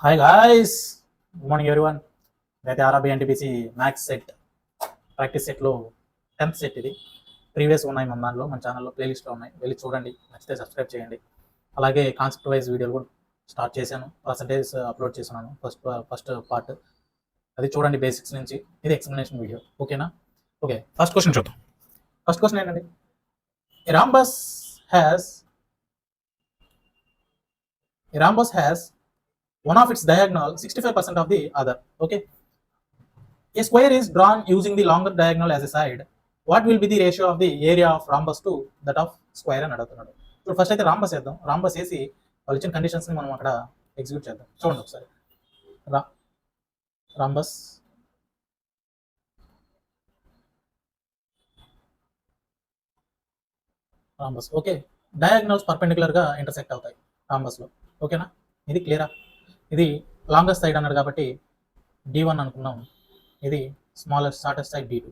Hi guys, good morning everyone. అయితే RRB NTPC maths set practice సెట్లో 10th set ఇది. Previous ఉన్నాయి మన దాంట్లో, మన ఛానల్లో ప్లేలిస్ట్లో ఉన్నాయి, వెళ్ళి చూడండి, నచ్చితే సబ్స్క్రైబ్ చేయండి. అలాగే కాన్సెప్ట్ వైజ్ వీడియోలు కూడా స్టార్ట్ చేశాను, పర్సంటేజ్ అప్లోడ్ చేస్తున్నాను. ఫస్ట్ పార్ట్ అది చూడండి, బేసిక్స్ నుంచి. ఇది ఎక్స్ప్లెనేషన్ వీడియో, ఓకేనా? ఓకే, ఫస్ట్ క్వశ్చన్ చూద్దాం. ఫస్ట్ క్వశ్చన్ ఏంటండి? Rhombus has one of its diagonal 65% of the other. Okay, a square is drawn using the longer diagonal as a side. What will be the ratio of the area of rhombus to that of square అని అడుగుతున్నాడు. ఇప్పుడు first అయితే rhombus వేద్దాం. Rhombus వేసి వాళ్ళు ఇచ్చిన కండిషన్స్ని మనం అక్కడ ఎగ్జిక్యూట్ చేద్దాం. చూడండి ఒకసారి. రాంబస్ ఓకే, డయాగ్నల్స్ పర్పెండిక్యులర్గా ఇంటర్సెక్ట్ అవుతాయి రాంబస్లో. ఓకేనా? ఇది క్లియరా? ఇది లాంగెస్ట్ సైడ్ అన్నాడు కాబట్టి D1 అనుకున్నాం. ఇది smallest shortest side D2.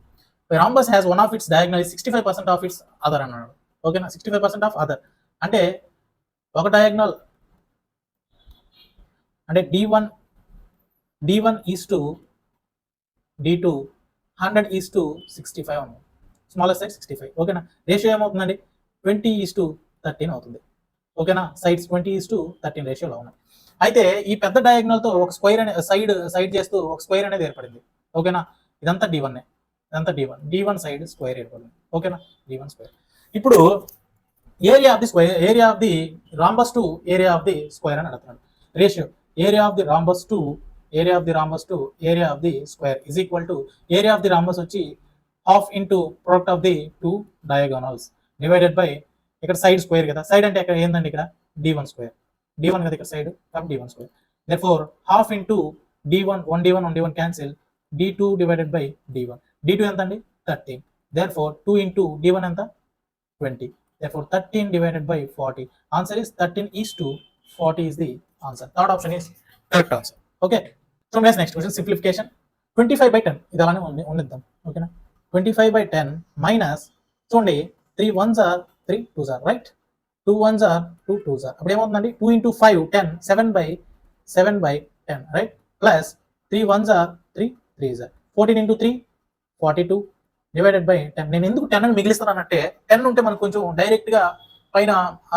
Rhombus has one of it's diagonal 65% of it's other అన్నాడు. ఓకేనా? 65% ఆఫ్ అదర్ అంటే ఒక డయాగ్నల్ అంటే D1 is to D2 100 is to 65 అన్నాడు. Smallest side 65. ఓకేనా? రేషియో ఏమవుతుందండి? 20:13 అవుతుంది. ఓకేనా? సైడ్స్ 20:13 రేషియోలో ఉన్నాయి. అయితే ఈ పెద్ద డయాగ్నల్తో ఒక స్క్వేర్ అనే సైడ్ చేస్తూ ఒక స్క్వేర్ అనేది ఏర్పడింది. ఓకేనా? ఇదంతా D1, ఇదంతా D1 సైడ్ స్క్వేర్ ఏర్పడింది. ఓకేనా? D1 square. ఇప్పుడు area of the rhombus to area of the square అని అడుగుతున్నాడు. Ratio area of the rhombus to area of the square is equal to area of the rhombus వచ్చి half into product of the two diagonals divided by ఇక్కడ side square కదా. Side అంటే ఇక్కడ ఏంటండి? ఇక్కడ D1 square. D1 కదా ఇక్కడ side, కాబట్టి D1 square. Therefore half into D1 1 cancel, D2 divided by D1. D2 ఎంత అండి? 13. Therefore 2 into D1 ఎంత? 20. Therefore 13 divided by 40. Answer is 13:40 is the answer. Third option is correct answer. Okay. So next question, simplification. 25/10 ఇది అలానే ఉండిద్దాం. ఓకేనా? 25/10 minus చూడండి, 3 1s are 3 2s are, right? 2 1s are 2 2s are. అప్పుడు ఏమవుతుందండి? 2 into 5 10, 7/10, right? Plus 3 1s are 3 3s are. 14 into 3 42 divided by 10. నేను ఎందుకు 10 అని మిగిలిస్తానంటే 10 ఉంటే మనకు కొంచెం డైరెక్ట్గా పైన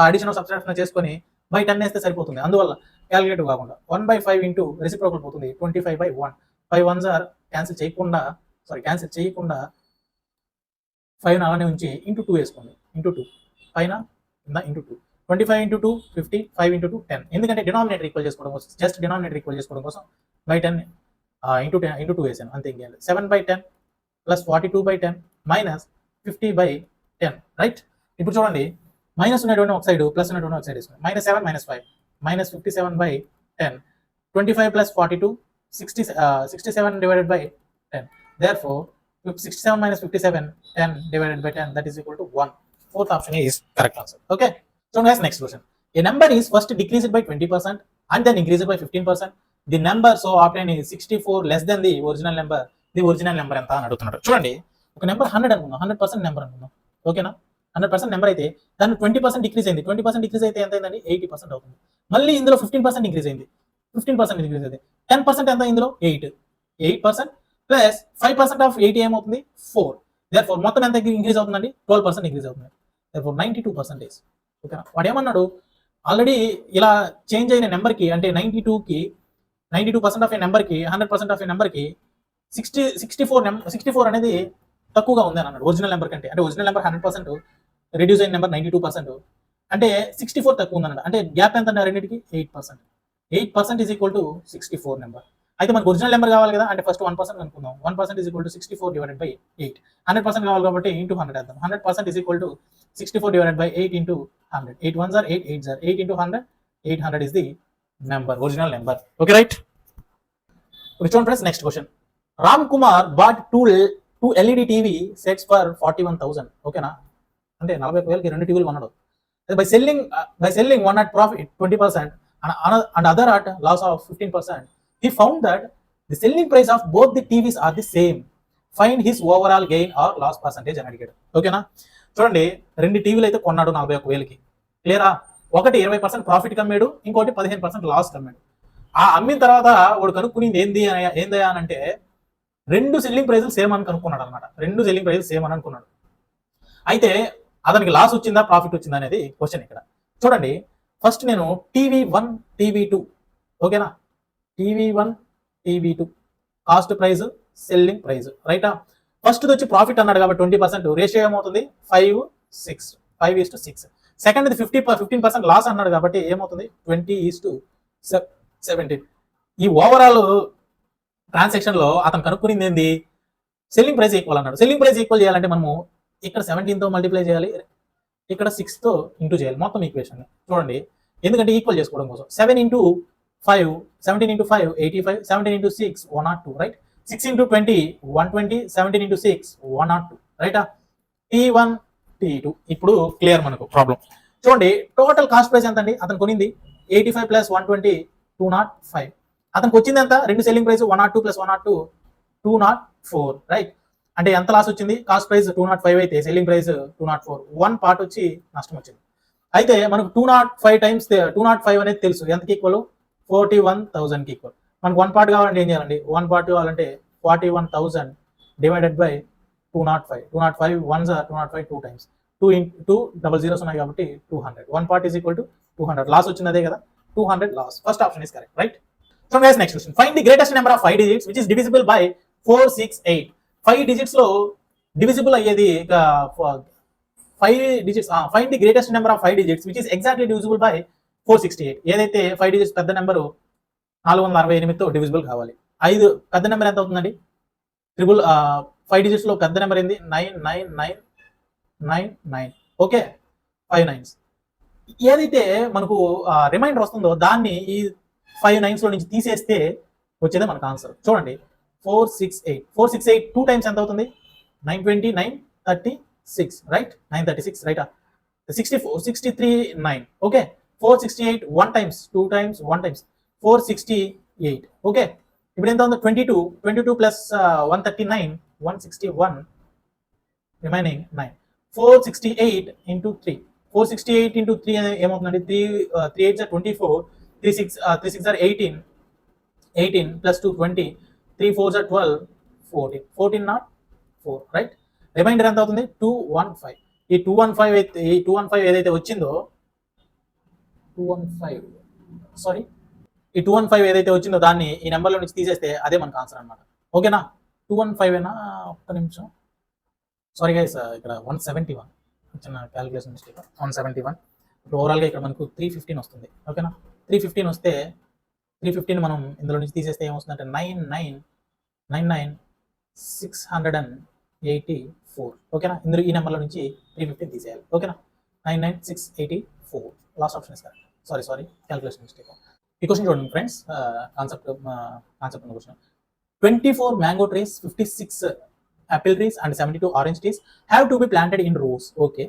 అడిషనల్ సబ్స్ట్రాక్షన్ చేసుకొని బై 10 వేస్తే సరిపోతుంది. అందువల్ల క్యాలిక్యులేటివ్ కాకుండా 1/5 ఇంటూ రెసిప్రోకల్ పోతుంది 25/1. 5 1s are క్యాన్సిల్ చేయకుండా 5 అలానే ఉంచి ఇంటూ 2 వేసుకోండి. ఇంటూ 2 పైన ఇంటూ 2. 25 into 2 50, 5 into 2 10. ఎందుకంటే డినామినేటర్ ఈక్వల్ చేసుకోవడం కోసం, జస్ట్ డినామినేటర్ ఈక్వల్ చేసుకోవడం కోసం బై 10 ఇంటూ 2 వేసాను, అంతే. ఇంకేం లేదు. 7/10 ప్లస్ 42/10 మైనస్ 50/10, రైట్? ఇప్పుడు చూడండి, మైనస్ ఉన్నటువంటి ఒక సైడ్, ప్లస్ ఉన్నటువంటి ఒక సైడ్ వేసుకోండి. -7 -5 minus 57/10. 25 plus 42 67 divided by 10. Therefore 67 minus 57 10 divided by 10, that is equal to 1. Fourth option is correct answer. Okay. So next question. A number is first decreased by 20% and then increased by 15%. The number so obtained is 64 less than the original number. The original number ఎంత అని అడుగుతున్నాడు. చూడండి, ఒక number 100 అనుకుందాం, 100% number అనుకుందాం. ఓకేనా? 100% number అయితే దాన్ని 20% డిక్రీజ్ అయింది. 20% డిక్రీజ్ అయితే ఎంత అయిందండి? 80% అవుతుంది. మళ్ళీ ఇందులో 15% ఇంక్రీజ్ అయింది. 15% ఇంక్రీజ్ అయింది. 10% ఎంత ఇందులో? 8% ప్లస్ 5% ఆఫ్ 80 ఏమవుతుంది? 4. Therefore మొత్తం ఎంత ఇంక్రీజ్ అవుతుందండి? 12% ఇంక్రీజ్ అవుతుంది. Therefore 92%. ఓకేనా? వాడు ఏమన్నాడు? ఆల్రెడీ ఇలా చేంజ్ అయిన నెంబర్కి, అంటే 92% ఆఫ్ ఏ నెంబర్కి 100% ఆఫ్ ఏ నెంబర్కి 64 అనేది తక్కువగా ఉంది అని అన్నాడు ఒరిజినల్ నెంబర్ కంటే. అంటే ఒరిజినల్ నెంబర్ 100%, రెడ్యూస్ అయిన నెంబర్ 92%, అంటే 64 తక్కువ ఉంది అన్నాడు. అంటే గ్యాప్ ఎంత అన్నారు రెండింటికి? 8%. 8% ఈజ్ ఈక్వల్ టు 64 నెంబర్. అయితే మనకు ఒరిజినల్ నెంబర్ కావాలి కదా, అంటే ఫస్ట్ 1% అనుకుందాం. 1% is equal to 64 divided by 8. 100% కావాలి కాబట్టి ఇంటూ 100 వేద్దాం. 100% is equal to 64 divided by 8 into 100. 8 1s are 8 8s are 8 into 100. 800 is the number, original number. Okay, right? Okay, friends, next question. Ram Kumar bought two LED TV sets for 41,000. Okay na? అంటే 41,000కి 2 టీవీలు కొన్నాడు. By selling one at profit 20% and other at loss of 15%, he found that the selling price of both the TVs are the same. Find his overall gain or loss percentage అని అడిగాడు. ఓకేనా? చూడండి, 2 టీవీలు అయితే కొన్నాడు 41,000కి. క్లియరా? ఒకటి 20% ప్రాఫిట్ కమ్మాడు, ఇంకోటి 15% లాస్ కమ్మాడు. ఆ అమ్మిన తర్వాత వాడు కనుక్కునింది ఏందయ్యా అని అంటే 2 సెల్లింగ్ ప్రైజులు సేమ్ అని కనుక్కున్నాడు అనమాట. 2 సెల్లింగ్ ప్రైజులు సేమ్ అని అనుకున్నాడు. అయితే అతనికి లాస్ వచ్చిందా ప్రాఫిట్ వచ్చిందా అనేది క్వశ్చన్ ఇక్కడ. చూడండి, ఫస్ట్ నేను TV1 TV2 ఓకేనా, TV1 TV2 cost price selling price రైటా. ఫస్ట్ వచ్చి ప్రాఫిట్ అన్నాడు కాబట్టి 20%, రేషియో ఏమవుతుంది 5:6. సెకండ్ 15% లాస్ అన్నాడు కాబట్టి ఏమవుతుంది 20:17. ఈ ఓవరాల్ ట్రాన్సాక్షన్ లో అతను కనుక్కునింది ఏంది, సెల్లింగ్ ప్రైస్ ఈక్వల్ అన్నాడు. సెల్లింగ్ ప్రైస్ ఈక్వల్ చేయాలంటే మనము ఇక్కడ 17తో మల్టిప్లై చేయాలి, ఇక్కడ 6తో ఇంటూ చేయాలి మొత్తం ఈక్వేషన్. చూడండి, ఎందుకంటే ఈక్వల్ చేసుకోవడం కోసం. 17 into 5 85, 17 into 6 102 right. 6 into 20 120, 17 into 6 102 రైటా. T1 T2 ఇప్పుడు క్లియర్ మనకు ప్రాబ్లం. చూడండి, టోటల్ కాస్ట్ ప్రైస్ ఎంత అండి, అతను కొనింది 85 + 120 205. అతనికి వచ్చింది ఎంత, 2 సెల్లింగ్ ప్రైస్ 102 + 102 204 రైట్. అంటే ఎంత లాస్ వచ్చింది, కాస్ట్ ప్రైస్ 205 అయితే సెల్లింగ్ ప్రైస్ 204, 1 పార్ట్ వచ్చి నష్టం వచ్చింది. అయితే మనకు 205 టైమ్స్ 205 అనేది తెలుసు ఎంతకి ఈక్వల్, 41,000కి ఈక్వల్. మనకు 1 పార్ట్ కావాలంటే ఏం చేయాలండి, 1 పార్ట్ కావాలంటే 41,000 divided by 205. 205 1s are 205 2 times 2 double zeros ఉన్నాయి కాబట్టి 200. 1 part is equal to 200. Loss వచ్చింది అదే కదా, 200 loss. First option is correct right. So guys next question, find the greatest number of 5 digits which is divisible by 468. 5 digits లో divisible అయ్యేది 5 digits. Find the greatest number of 5 digits which is exactly divisible by 468. ఏదైతే 5 digits పెద్ద number 468తో divisible కావాలి. 5 పెద్ద number ఎంత అవుతుందండి, 5 digits లో పెద్ద నెంబర్ ఏంది 99999 ఓకే, 5 nines. ఏదైతే మనకు రిమైండర్ వస్తుందో దాన్ని ఈ 5 nines లో నుంచి తీసేస్తే వచ్చేదే మనకు ఆన్సర్. చూడండి, 468 2 times ఎంత అవుతుంది, 920 936 రైట్, 936 రైటా. 64 63 9 okay. 468 1 times 2 times 1 times 468 okay. ఇప్పుడు ఎంత ఉంది 22 plus 139 161 రిమైనింగ్ 9. 468 into 3 468 into 3 ఏమవుతుందండి, 3 8s are 24, 3 6 are 18 plus 2 20, 3 4s are 12 14 not 4 right. Reminder ఎంత అవుతుంది 215. ఈ 215 ఏదైతే వచ్చిందో 215 ఏదైతే వచ్చిందో దాన్ని ఈ నెంబర్లో నుంచి తీసేస్తే అదే మనకు ఆన్సర్ అనమాట. ఓకేనా, 215 అయినా ఒక్క నిమిషం, సారీ గైస్, ఇక్కడ 171 చిన్న క్యాలిక్యులేషన్ మిస్టేక్, 171. ఇప్పుడు ఓవరాల్గా ఇక్కడ మనకు 315 వస్తుంది. ఓకేనా, 315 వస్తే 315 మనం ఇందులో నుంచి తీసేస్తే ఏమొస్తుందంటే 99,684 ఓకేనా. ఇందులో ఈ నెంబర్లో నుంచి 315 తీసేయాలి. ఓకేనా, 99,684 last option is correct. Sorry calculation mistake. ఈ క్వశ్చన్ చూడండి friends, concept question. 24 mango trees, 56 apple trees and 72 orange trees have to be planted in rows. Okay,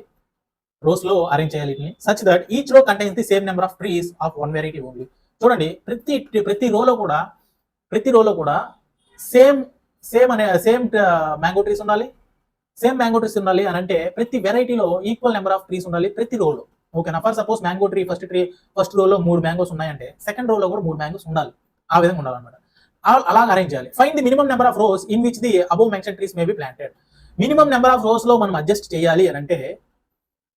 rows లో అరేంజ్ చేయాలి వీటిని, such that each row contains the same number of trees of one variety only. చూడండి, ప్రతి రోలో కూడా same mango trees ఉండాలి. Same mango trees ఉండాలి అని అంటే ప్రతి వెరైటీలో ఈక్వల్ నెంబర్ ఆఫ్ ట్రీస్ ఉండాలి ప్రతి రోలో. ఓకేనా, for suppose mango tree first రోలో 3 మ్యాంగోస్ ఉన్నాయంటే సెకండ్ రోలో కూడా 3 మ్యాంగోస్ ఉండాలి. ఆ విధంగా ఉండాలన్నమాట. అలా అరేంజ్ చేయాలి. Find the minimum number of rows in which the above mention trees may be planted. Minimum number of rose లో మనం అడ్జస్ట్ చేయాలి అని అంటే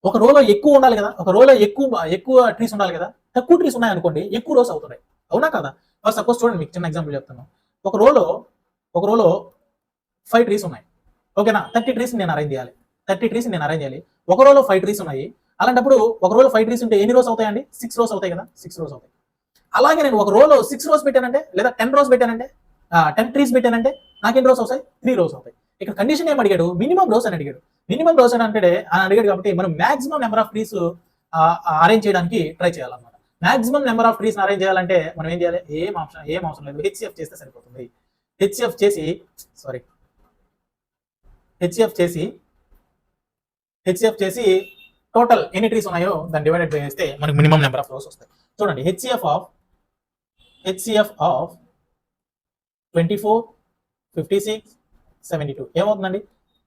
ఒక రోలో ఎక్కువ ఉండాలి కదా, ఒక రోలో ఎక్కువ ట్రీస్ ఉండాలి కదా. తక్కువ ట్రీస్ ఉన్నాయి అనుకోండి, ఎక్కువ రోస్ అవుతున్నాయి, అవునా కదా. ఫర్ సపోజ్ చూడండి, మీకు చిన్న ఎగ్జాంపుల్ చెప్తాను. ఒక రోలో 5 ట్రీస్ ఉన్నాయి. ఓకేనా, 30 ట్రీస్ నేను అరేంజ్ చేయాలి. ఒక రోలో 5 ట్రీస్ ఉన్నాయి. అలాంటప్పుడు ఒక రోలో 5 ట్రీస్ ఉంటే ఎన్ని రోస్ అవుతాయండి, 6 రోస్ అవుతాయి కదా, 6 రోస్ అవుతాయి. అలాగే నేను ఒక రోలో 6 రోస్ పెట్టానంటే లేదా 10 రోస్ పెట్టానంటే 10 ట్రీస్ పెట్టానంటే నాకు ఎన్ని రోస్ అవుతాయి, 3 రోస్ అవుతాయి. ఇక్కడ కండిషన్ ఏం అడిగాడు, మినిమం రోస్ అని అడిగాడు. మినిమం రోస్ అని అడిగాడు కాబట్టి మనం maximum number of trees arrange చేయడానికి ట్రై చేయాలన్నమాట. Maximum number of trees arrange చేయాలంటే మనం ఏం చేయాలి, ఏం అవసరం లేదు, హెచ్సిఎఫ్ చేస్తే సరిపోతుంది. హెచ్సిఎఫ్ చేసి టోటల్ ఎన్ని ట్రీస్ ఉన్నాయో దాన్ని డివైడెడ్ చేస్తే మనకి మినిమం నెంబర్ ఆఫ్ రోస్ వస్తాయి. చూడండి, హెచ్సిఎఫ్ ఆఫ్ 24 56 72 ఏమవుతుందండి,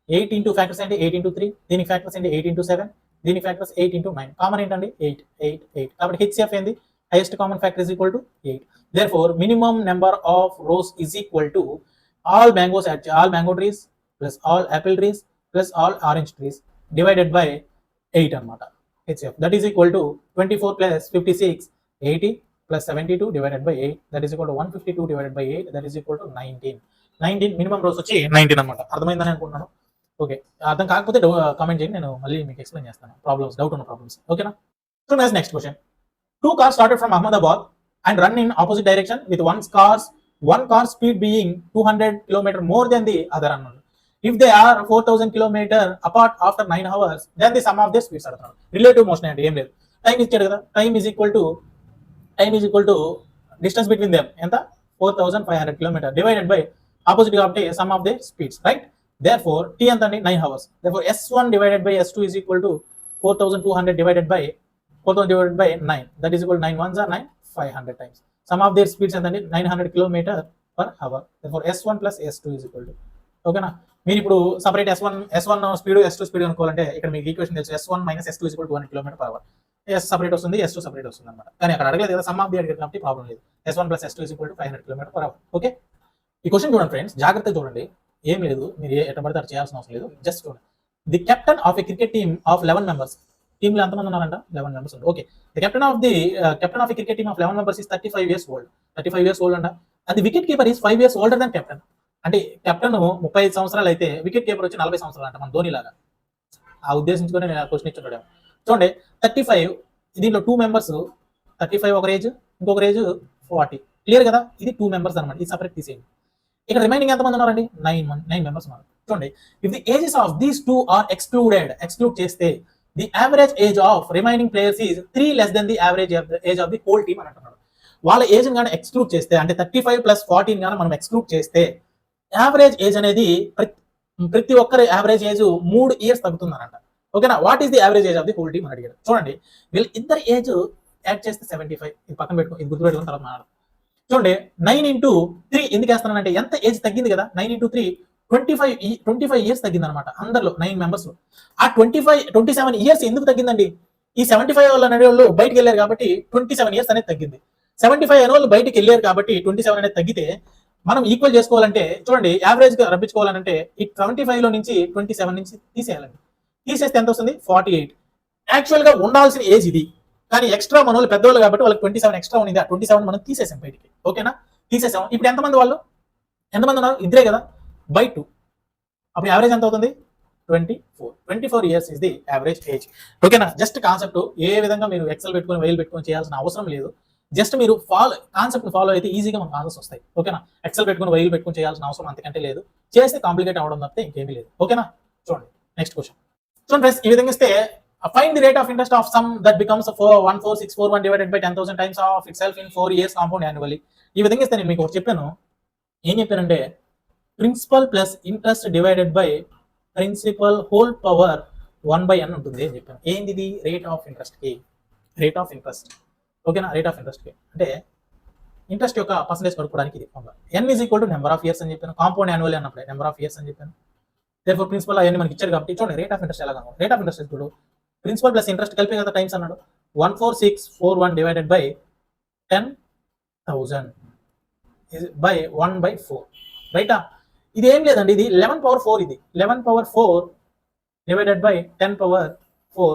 8 ఇంటూ ఫ్యాక్టర్స్ అంటే 8 ఇంటూ 3, దీని ఫ్యాక్టర్స్ అంటే 8 ఇంటూ 7, దీని ఫ్యాక్టర్స్ 8 ఇంటూ 9. కామన్ ఏంటండి 8 కాబట్టి హెచ్సిఎఫ్ ఏంది highest common factor is equal to 8. Therefore minimum number of rows is equal to all mango trees plus all apple trees plus all orange trees divided by 8 అన్నమాట. HF that is equal to 24 plus 56 80 plus 72 divided by 8 that is equal to 152 divided by 8 that is equal to 19 minimum rows వచ్చి 19 అన్నమాట. అర్థమైందని అనుకుంటున్నాను. Okay, అర్థం కాకపోతే comment చేయండి, నేను మళ్ళీ మీకు ఎక్స్ప్లెయిన్ చేస్తాను డౌట్ ఉన్న ప్రాబ్లమ్స్. ఓకేనా? So next question. 2 cars started from Ahmedabad and run in opposite direction with one car speed being 200 km more than the other unknown. If they are 4000 km apart after 9 hours, then the sum of their speeds are relative motion అంటే ఏం లేదు. Time ఇచ్చాడు కదా, time is equal to distance between them ఎంత 4500 km divided by opposite కాబట్టి some of they speeds, right? Therefore t ఎంత అండి 9 hours. Therefore s1 divided by s2 is equal to 4200 divided by 9, that is equal to 9 ones are 9, 500 times. Sum of their speeds ఎంత అండి 900 km per hour. Therefore s1 plus s2 is equal to, ఓకేనా? మీరు ఇప్పుడు separate s1 speed s2 speed అనుకోవాలంటే ఇక్కడ మీకు equation తెలుసు, s1 minus s2 is equal to 200 km per hour. s separate వస్తుంది, s2 separate వస్తుంది అన్నమాట. కానీ అక్కడ అడగలేదు కదా, సమ్ ఆఫ్ ది అడిగారు కాబట్టి ప్రాబ్లం లేదు. s1 plus s2 is equal to 500 km per hour. Okay, ఈ క్వశ్చన్ చూడండి ఫ్రెండ్స్, జాగ్రత్తగా చూడండి. ఏం లేదు, మీరు ఎట్లా పడితే అట్లా చేయాల్సిన అవసరం లేదు. జస్ట్ చూడండి. The captain of a cricket team of 11 members. టీంలో ఎంతమంది ఉన్నారంట? 11 members ఉంది. Okay, the captain of a cricket team of 11 members is 35 years old. 35 years old అంట. And the wicket keeper is 5 years older than captain. అంటే captain 35 సంవత్సరాలు అయితే wicket keeper వచ్చి 40 సంవత్సరాలు అంట, మన ధోని లాగా. ఆ ఉద్దేశించుకొని నేను క్వశ్చన్ ఇచ్చుంటాడు. చూడండి 35, దీంట్లో 2 members 35 ఒక ఏజ్, ఇంకొక ఏజ్ 40. క్లియర్ కదా? ఇది 2 members అనమాట. ఇది సపరేట్ తీసేయండి. ఇక్కడ రిమైనింగ్ ఎంతమంది ఉన్నారండి? 9 members ఉన్నారు. చూడండి, if the ages of these 2 are exclude చేస్తే the average age of remaining players is 3 less than the average age of the whole team అని అంటున్నాడు. వాళ్ళ ఏజ్ గానీ ఎక్స్క్లూడ్ చేస్తే, అంటే 35 plus 14 గానీ మనం ఎక్స్క్లూడ్ చేస్తే యావరేజ్ ఏజ్ అనేది ప్రతి ఒక్కరి యావరేజ్ ఏజ్ 3 years తగ్గుతుందనంట. ఓకేనా? What is the average age of the whole team అని అడిగాడు. చూడండి, వీళ్ళు ఇద్దరు ఏజ్ యాడ్ చేస్తే 75. ఇది పక్కన పెట్టుకో, ఇది గుర్తుపెట్టుకున్న తర్వాత మాట్లాడదాం. చూడండి, 9 into 3 ఎందుకు వేస్తున్నానంటే ఎంత ఏజ్ తగ్గింది కదా. 9 into 3 25 years తగ్గింది అనమాట అందరిలో 9 members. ఆ 27 years ఎందుకు తగ్గిందండి? ఈ 75 వాళ్ళు అనే వాళ్ళు బయటకు వెళ్ళారు కాబట్టి 27 years అనేది తగ్గింది. 75 అనే వాళ్ళు బయటకు వెళ్ళారు కాబట్టి 27 అనేది తగ్గితే మనం ఈక్వల్ చేసుకోవాలంటే చూడండి, యావరేజ్ గా రప్పించుకోవాలంటే ఈ 75 లో నుంచి 27 నుంచి తీసేయాలండి. తీసేస్తే ఎంత వస్తుంది? 48. యాక్చువల్ గా ఉండాల్సిన ఏజ్ ఇది, కానీ ఎక్స్ట్రా మన వాళ్ళు పెద్దవాళ్ళు కాబట్టి వాళ్ళకి 27 ఎక్స్ట్రా ఉంది. ఆ 27 మనం తీసేసాం బయటికి. ఓకేనా? తీసేసాం. ఇప్పుడు ఎంతమంది ఉన్నారు? ఇద్దరే కదా, బై 2. అప్పుడు యావరేజ్ ఎంత అవుతుంది? 24 years is the average age. ఓకేనా? జస్ట్ కాన్సెప్ట్ ఏ విధంగా మీరు ఎక్సెల్ పెట్టుకొని వైల్ పెట్టుకొని చేయాల్సిన అవసరం లేదు. జస్ట్ మీరు కాన్సెప్ట్ ఫాలో అయితే ఈజీగా మనకు ఆన్సర్స్ వస్తాయి. ఓకేనా? ఎక్సెల్ పెట్టుకొని వైల్ పెట్టుకొని చేయాల్సిన అవసరం అంతకంటే లేదు. చేస్తే కాంప్లికేట్ అవ్వడం తప్పితే ఇంకేమీ లేదు. ఓకేనా? చూడండి నెక్స్ట్ క్వశ్చన్. చూడండి ఫ్రెండ్స్, ఈ విధంగా ఇస్తే find the rate of interest of sum that becomes 14641 divided by 10,000 times of itself in 4 years compound annually. ఈ విధంగా ఇస్తే నేను మీకు ఒకటి చెప్పాను. ఏం చెప్పానంటే principal plus interest divided by principal whole power 1/n ఉంటుంది అని చెప్పాను. ఏంది ఇది? Rate of interest. ఓకేనా? రేట్ ఆఫ్ ఇంట్రెస్ట్ అంటే ఇంట్రెస్ట్ యొక్క పర్సెంటేజ్ కనుక్కోవడానికి ఇది formula. n is equal to number of years అని చెప్పాను. కాంపౌండ్ యాన్యువల్ అన్నప్పుడు నెంబర్ ఆఫ్ ఇయర్స్ అని చెప్పాను. therefore ప్రిన్సిపల్ అవన్నీ మనకి ఇచ్చారు కాబట్టి చూడండి, రేట్ ఆఫ్ ఇంట్రెస్ట్ ఎలా కావాలి. రేట్ ఆఫ్ ఇంట్రెస్ట్ ఇప్పుడు ప్రిన్సిపల్ ప్లస్ ఇంట్రెస్ట్ కలిపి కదా టైమ్స్ అన్నాడు. 14641 డివైడెడ్ బై 10,000 బై 1/4, రైటా? ఇది ఏం లేదండి, ఇది 11 power 4. ఇది 11 power 4 divided by 10 power 4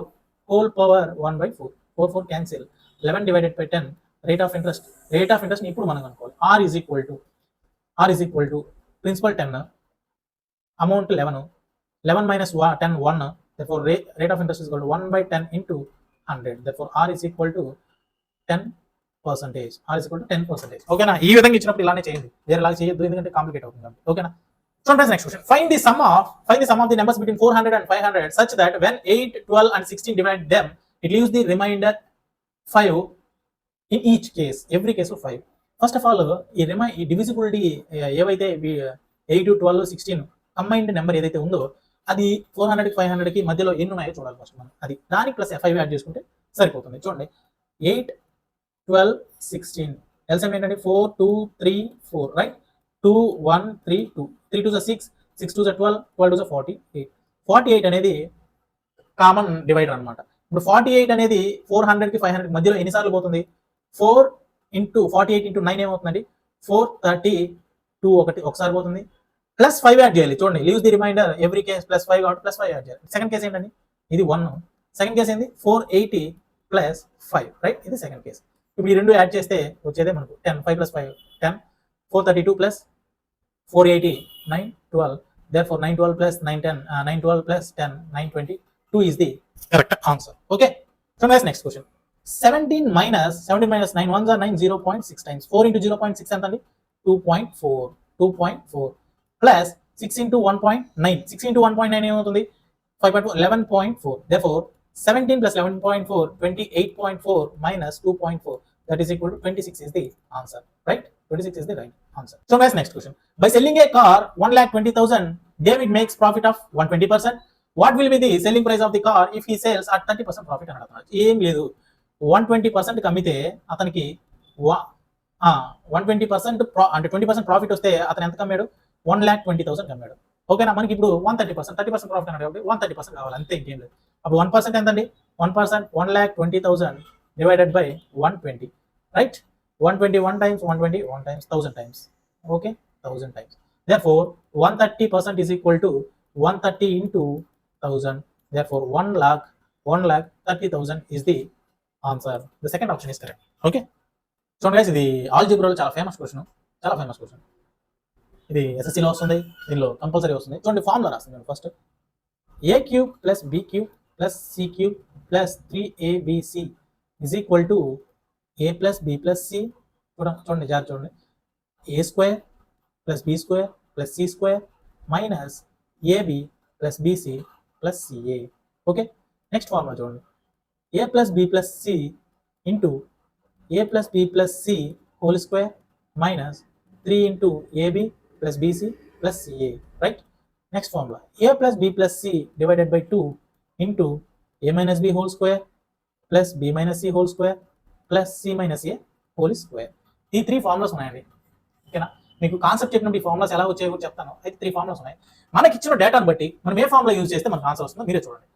whole power 1/4. 4 cancel. 11 divided by 10 rate of interest. Rate of interest ఇప్పుడు మనం అనుకోవాలి. R is equal to principal 10, amount 11 minus 10 1. Therefore rate of interest is equal to 1/10 into 100. Therefore r is equal to 10%. r is equal to 10%. ఓకేనా? ఈ విధంగా ఇచ్చినప్పుడు ఇలానే చేయండి, వేరేలాగా చేయొద్దు, ఎందుకంటే కాంప్లికేట్ అవుతుంది కాబట్టి. ఓకేనా? So next question. Find the sum of the numbers between 400 and 500 such that when 8, 12 and 16 divide them, it leaves the remainder 5 in each case. Every case of 5. First of all, ఈ divisibility ఏవైతే 8, 12, 16 combined number ఏదైతే ఉందో అది 400కి 500కి మధ్యలో ఎన్ని ఉన్నాయో చూడాలి first మనం. అది దానికి ప్లస్ 5 యాడ్ చేసుకుంటే సరిపోతుంది. చూడండి, 8, 12, 16 ఎల్సిఎం ఏంటంటే 4, 2, 3, 4, రైట్? 2, 1, 3, 2, 3 2 6, 6 2 12, 12 2 48. 48 అనేది కామన్ డివైడర్ అనమాట. ఇప్పుడు 48 అనేది 400కి 500కి మధ్యలో ఎన్నిసార్లు పోతుంది? 4 ఇంటూ 48 ఇంటూ 9 ఏమవుతుందండి 432 ఒకసారి పోతుంది. ప్లస్ 5 యాడ్ చేయాలి. చూడండి, leaves the remainder every case plus 5 కాబట్టి ప్లస్ 5 యాడ్ చేయాలి. సెకండ్ కేసు ఏంటండి, ఇది 1. సెకండ్ కేసు ఏంది 480 ప్లస్ 5, రైట్? ఇది సెకండ్ కేసు. ఇప్పుడు ఈ రెండు యాడ్ చేస్తే వచ్చేదే మనకు 10, 5 plus 5 10, 432 plus 480 9 12, therefore 912 plus 910 912 plus 10 922 is the correct answer. Okay, so next question. 17 minus 9 ones are 9, 0.6 times 4 into 0.6 ఎంత అండి 2.4 plus 6 into 1.9 6 into 1.9 ఏమవుతుంది 5.4 11.4, therefore 17 plus 11.4 28.4 minus 2.4, that is equal to 26 is the answer, right? 26 is the right answer. So guys, next question. By selling a car 1,20,000, David makes profit of 120%. What will be the selling price of the car if he sells at 30% profit అని అడుగుతున్నారు. ఏం లేదు, 120% కమ్మితే అతనికి 120% అంటే 20% profit వస్తే అతను ఎంత కమ్మాడు 1,20,000 కమ్మాడు. ఓకేనా? మనకి ఇప్పుడు 30% ప్రాఫిట్ అన్నాడు కాబట్టి 130% కావాలి, అంతే, ఇంకేం లేదు. అప్పుడు 1% ఎంతండి 1% 1,20,000 divided by 120, right? 121 times 120 1 times 1000 times, okay, 1000 times. Therefore 130% is equal to 130 into 1000, therefore 1,30,000 is the answer. The second option is correct. Okay, so guys, ఇది ఆల్జిబ్రా లో చాలా ఫేమస్ క్వశ్చన్, ఇది ఎస్ఎస్సి లో వస్తుంది, దీనిలో కంపల్సరీ వస్తుంది. చూడండి, ఫార్ములా రాస్తుంది. First a cube plus b cube plus c cube plus 3abc is equal to a plus b plus c. చూడండి జాగ్రత్త చూడండి, a square plus b square plus c square minus ab plus bc plus ca. Okay, next formula చూడండి, a plus b plus c into a plus b plus c whole square minus 3 into ab plus bc plus ca, right? Next formula, a plus b plus c divided by 2 into a minus b whole square plus b minus c whole square plus c minus a whole square. ఈ 3 formulas ఉన్నాయండి. ఓకేనా? మీకు concept చెప్పినప్పుడు ఈ formulas ఎలా వచ్చాయో కూడా చెప్తాను. అయితే 3 ఫార్ములాస్ ఉన్నాయి. మనకి ఇచ్చిన డేటాను బట్టి మనం ఏ ఫార్ములా యూజ్ చేస్తే మనకు ఆన్సర్ వస్తుందో మీరే చూడండి.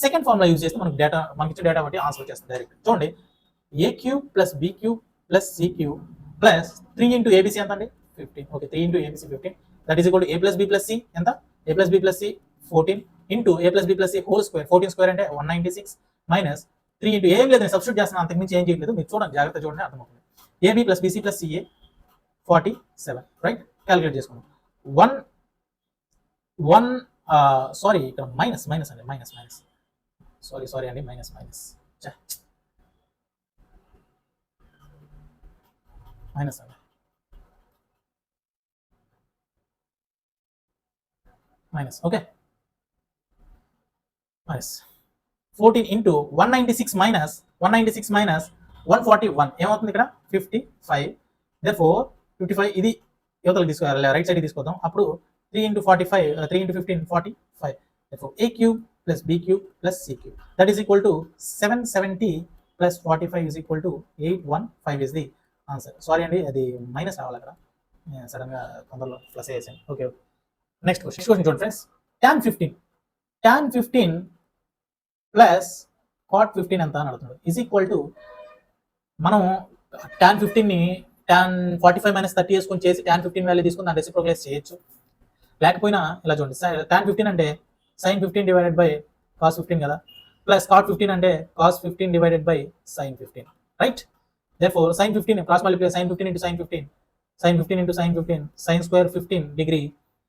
సెకండ్ ఫార్ములా యూజ్ చేస్తే మనకి ఇచ్చిన డేటా బట్టి ఆన్సర్ వచ్చేస్తుంది డైరెక్ట్. చూడండి, a cube plus b cube plus c cube plus 3 into abc ఎంత అండి 15. Okay, 3 into abc 15, that is equal to a plus b plus c ఎంత a plus b plus c 14 into a plus b plus c whole square, 14 square అంటే 196 minus 3 into ఏం లేదు, నేను substitute చేస్తున్నాను, అంతకుమించి ఏం చేయలేదు. మీరు చూడండి, జాగ్రత్త చూడండి, అర్థమవుతుంది. ab plus bc plus ca 47, right? Calculate చేసుకున్నాం. సారీ, ఇక్కడ మైనస్ అండి, మైనస్ సారీ అండి, మైనస్ అండి, minus. Okay, minus 14 into 196 minus 141 ఏమవుతుంది ఇక్కడ 55. therefore 55 ఇది యువతలకు తీసుకోవాలి, రైట్ సైడ్ తీసుకుందాం. అప్పుడు 3 into 45 3 into 15 45. therefore a cube plus b cube plus c cube, that is equal to 770 plus 45 is equal to 815 is the answer. Sorry అండి, అది minus రావాలి, అక్కడ సడన్ గా తొందరలో ప్లస్ వేసాను. ఓకే, నెక్స్ట్ క్వశ్చన్ చూడండి ఫ్రెండ్స్, tan 15 ప్లస్ cot 15 ఎంత అని అడుగుతుంది. ఈజ్ ఈక్వల్ టు మనం tan 15ని tan 45 మైనస్ 30 వేసుకొని చేసి tan 15 వాల్యూ తీసుకుని దాన్ని రెసిప్రోకలైజ్ చేయొచ్చు. లేకపోయినా ఇలా చూడండి, tan 15 అంటే sin 15 డివైడెడ్ బై cos 15 కదా, ప్లస్ cot 15 అంటే cos 15 divided by sin 15, right? therefore sin 15 cross multiply sin 15 into sin 15 into sin 15 sin square 15 degree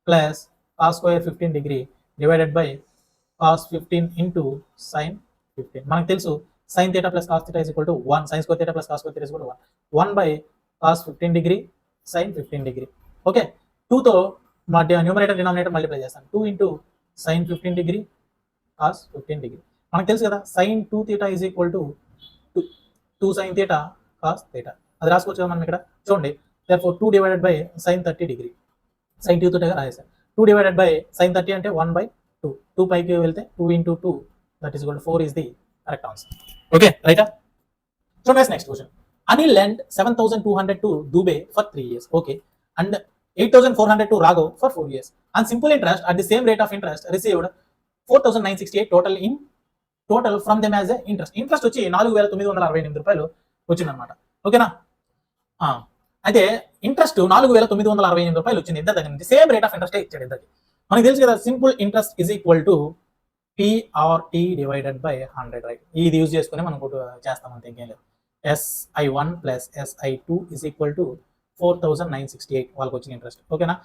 plus cos square 15 degree divided by cos 15 into sin 15. మనకు తెలుసు sin theta plus cos theta is equal to 1, sin square theta plus cos square theta is equal to 1 by cos 15 degree sin 15 degree. Okay, 2తో మా numerator denominator multiply చేస్తాను. 2 into sin 15 degree cos 15 degree. మనకు తెలుసు కదా, sin 2 theta is equal to 2 sin theta cos theta. అది రాసుకోవచ్చు కదా మనం ఇక్కడ. చూడండి, therefore 2 divided by sin 30 degree, sin 2 తోటగా రాసేసాను. 2 divided by sin 30 అంటే 1/2, 2 పైకి వెళ్తే 2 into 2, that is equal to 4 is the correct answer. Okay, right? So next question. Anil lent 7,200 to Dubey for 3 years. Okay, and 8,400 to Raghav for 4 years. And simple interest at the same rate of interest received 4,968 total from them as a interest. Interest వచ్చి 4,968 రూపాయలు వచ్చిందనమాట. ఓకేనా. అయితే interest 4,968 రూపాయలు వచ్చింది ఇద్దరు దగ్గర నుంచి, సేమ్ రేట్ ఆఫ్ ఇంట్రెస్ట్ ఇచ్చాడు ఇద్దరికి. మనకి తెలుసు కదా, simple interest is equal to PRT divided by 100, right. ఇది యూజ్ చేసుకుని మనం చేస్తాం అంతే, ఇంకేం లేదు. SI1 plus SI2 is equal to 4,968 వాళ్ళకి వచ్చిన ఇంట్రెస్ట్. ఓకేనా.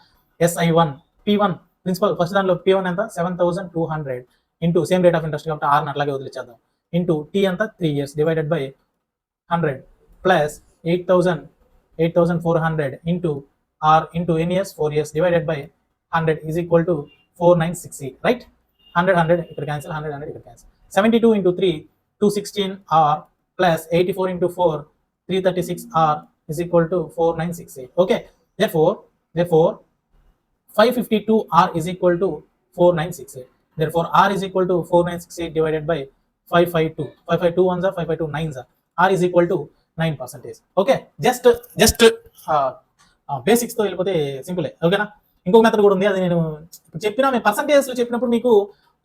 SI1 P1 ప్రిన్సిపల్ ఫస్ట్ దాంట్లో P1 ఎంత 7,200 into same rate of interest కాబట్టి 6 అట్లాగే వదిలిచ్చేద్దాం, ఇంటూ T అంతా 3 years divided by 100 plus 8,400 into R into N years 4 years divided by 100 is equal to 4,968, right. 100 ఇక్కడ క్యాన్సిల్, 100 ఇక్కడ cancel. 72 into 3 216 R plus 84 into 4 336 R is equal to 4,968. Okay, therefore 552 R is equal to 4,968. Therefore, R is equal to 4,968 divided by 552. 552 ones are 552 nines are. R is equal to 9%. Okay, just basics తో వెళ్ళిపోతే సింపులే. ఓకేనా. ఇంకొక method కూడా ఉంది, అది నేను ఇప్పుడు చెప్పినా మీ పర్సంటేజ్లో చెప్పినప్పుడు మీకు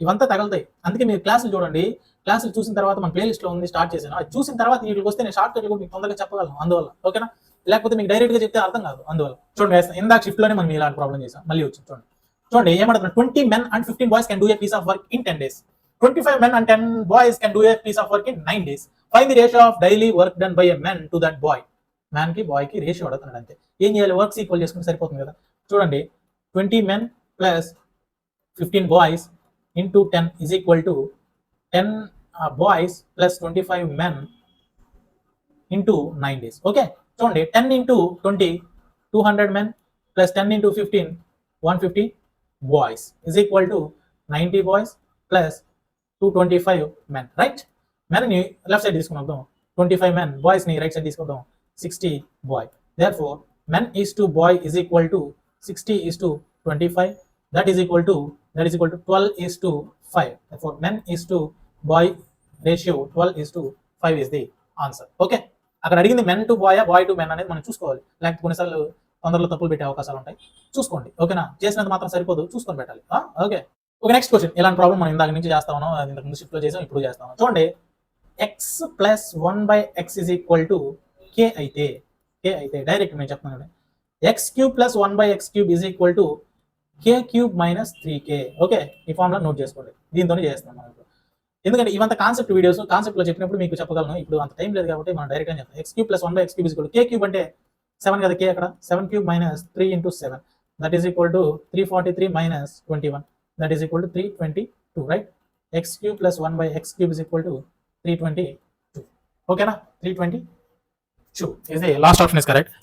ఇవంతా తగులుతాయి. అందుకే మీరు క్లాసులు చూడండి, క్లాసులు చూసిన తర్వాత మన ప్లేలిస్ట్లో ఉంది, స్టార్ట్ చేశాను. అది చూసిన తర్వాత వీటికి వస్తే నేను షార్ట్ కట్లు కూడా మీకు తొందరగా చెప్పగలను అందువల్ల. ఓకేనా. లేకపోతే మీకు డైరెక్ట్ గా చెప్తే అర్థం కాదు అందువల్ల. చూడండి, ఇందాక షిఫ్ట్ లోనే మనం ఇలాంటి ప్రాబ్లం చేసాం, మళ్ళీ వచ్చింది చూడండి ఏమంటున్నారు. 20 men and 15 boys can do a piece of work in 10 days. 25 men and 10 boys can do a piece of work in 9 days. Find the ratio of daily work done by a man to that boy. Man కి bye కి ratio అడుగుతున్నాడు అంతే. ఏం చేయాలి, works equal చేసుకుంటే సరిపోతుంది కదా. చూడండి 20 men plus 15 boys into 10 is equal to 10 boys plus 25 men into 9 days. Okay, చూడండి 10 into 20 200 men plus 10 into 15 150 boys is equal to 90 boys plus 225 men, right. men ని లెఫ్ట్ సైడ్ తీసుకుందాం, 25 men, boys ని right side తీసుకుందాం, 60 boy. Therefore, men is to boy is equal to 60 is to 25, that is equal to 12 is to 5. Therefore, men is to boy ratio 12 is to 5 is the answer. Okay, అక్కడ అడిగింది men to boy, boy to men అనేది మనం చూసుకోవాలి, లేకపోతే కొన్నిసార్లు తొందరలో తప్పులు పెట్టే అవకాశాలు ఉంటాయి. చూసుకోండి, ఓకేనా. చేసినంత మాత్రం సరిపోదు, చూసుకొని పెట్టాలి. Okay, next question. ఇలాంటి ప్రాబ్లం మనం ఇందాక నుంచి చేస్తామో, ఇంతకు ముందు షిఫ్ట్ లో చేసాం, ఇప్పుడు చేస్తాము. చూడండి, x plus 1/x is equal to k అయితే డైరెక్ట్ నేను చెప్తున్నాను, x cube plus 1/x cube is equal to k cube minus 3k. Okay, ఈ ఫార్ములా నోట్ చేసుకోండి, దీంతోనే చేస్తున్నాం మనం. ఎందుకంటే ఇవంతా కాన్సెప్ట్ వీడియోస్, కాన్సెప్ట్ లో చెప్పినప్పుడు మీకు చెప్పగలను, ఇప్పుడు అంత టైం లేదు కాబట్టి మనం డైరెక్ట్ గా చెప్తాం. X cube plus 1/x cube is equal to k cube అంటే 7 కదా, కే అక్కడ 7 cube minus 3 into 7 that is equal to 343 minus 21 that is equal to 322, right. X cube plus 1/x cube is equal to 322. ఓకేనా, 322 is the last option is correct.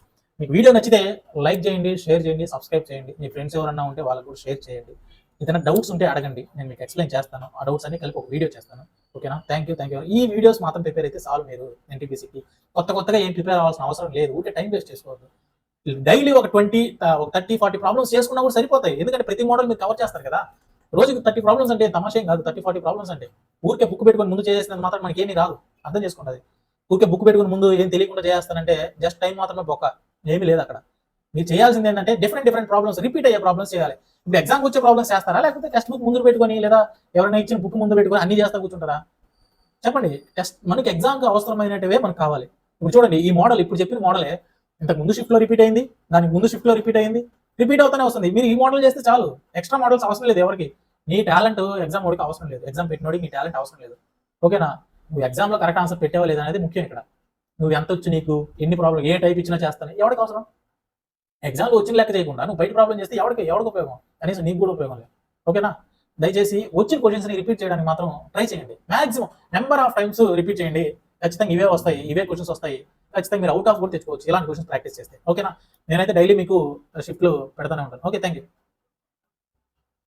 మీకు video నచ్చితే like చేయండి, share చేయండి, subscribe చేయండి. మీ friends ఎవరన్నా ఉంటే వాళ్ళకు కూడా షేర్ చేయండి. ఏదైనా డౌట్స్ ఉంటే అడగండి, నేను మీకు ఎక్స్ప్లెయిన్ చేస్తాను. ఆ డౌట్స్ అన్ని కలిపి ఒక వీడియో చేస్తాను. ఓకేనా, థ్యాంక్ యూ. ఈ వీడియోస్ మాత్రం ప్రిపేర్ అయితే చాలు. మీరు ఎన్టీపీసీకి కొత్తగా ఏం ప్రిపేర్ అవ్వాల్సిన అవసరం లేదు. ఊరికే టైం వేస్ట్ చేసుకోవద్దు. డైలీ ఒక 30-40 ప్రాబ్లమ్స్ చేసుకున్నా కూడా సరిపోతాయి. ఎందుకంటే ప్రతి మోడల్ మీరు కవర్ చేస్తారు కదా. రోజుకి 30 ప్రాబ్లమ్స్ అంటే తమాషేం కాదు. 30-40 ప్రాబ్లమ్స్ అంటే ఊరికే బుక్ పెట్టుకొని ముందు చేసేసినంత మాత్రం మనకి ఏమీ రాదు, అర్థం చేసుకుంటుంది. ఊరికే బుక్ పెట్టుకుని ముందు ఏం తెలియకుండా చేస్తానంటే జస్ట్ టైం మాత్రమే బొక్క, ఏమీ లేదు అక్కడ. మీరు చేయాల్సింది ఏంటంటే డిఫరెంట్ ప్రాబ్లమ్స్, రిపీట్ అయ్యే ప్రాబ్లమ్స్ చేయాలి. ఇప్పుడు ఎగ్జామ్కి వచ్చే ప్రాబ్లమ్స్ చేస్తారా, లేకపోతే టెక్స్ట్ బుక్ ముందు పెట్టుకొని లేదా ఎవరైనా ఇచ్చిన బుక్ ముందు పెట్టుకొని అన్ని చేస్తా కూర్చుంటారా? చెప్పండి. మనకి ఎగ్జామ్కి అవసరమైనటివే మనకు కావాలి. ఇప్పుడు చూడండి, ఈ మోడల్ ఇప్పుడు చెప్పిన మోడలే ఇంతకు ముందు షిఫ్ట్లో రిపీట్ అయింది, దానికి ముందు షిఫ్ట్లో రిపీట్ అయింది, రిపీట్ అవుతానే వస్తుంది. మీరు ఈ మోడల్ చేస్తే చాలు, ఎక్స్ట్రా మోడల్స్ అవసరం లేదు ఎవరికి. నీ టాలెంట్ ఎగ్జామ్ వాడికి అవసరం లేదు, ఎగ్జామ్ పెట్టినోడికి నీ టాలెంట్ అవసరం లేదు. ఓకేనా, నువ్వు ఎగ్జామ్లో కరెక్ట్ ఆన్సర్ పెట్టావా లేదా అనేది ముఖ్యం ఇక్కడ. నువ్వు ఎంత వచ్చి నీకు ఎన్ని ప్రాబ్లం ఏ టైప్ ఇచ్చినా చేస్తాను, ఎవరికి అవసరం? ఎగ్జామ్లో వచ్చిన లెక్క చేయకుండా నువ్వు బయట ప్రాబ్లం చేస్తే ఎవరికి ఉపయోగం? కనీసం నీకు కూడా ఉపయోగం లేదు. ఓకేనా, దయచేసి వచ్చిన క్వశ్చన్స్ని రిపీట్ చేయడానికి మాత్రం ట్రై చేయండి. Maximum number of times repeat చేయండి. ఖచ్చితంగా ఇవే క్వశ్చన్స్ వస్తాయి. ఖచ్చితంగా మీరు అవుట్ ఆఫ్ కూడా తెచ్చుకోవచ్చు ఇలాంటి క్వశ్చన్స్ ప్రాక్టీస్ చేస్తే. ఓకేనా, నేనైతే డైలీ మీకు షిఫ్ట్లు పెడతానే ఉంటాను. Okay, thank you.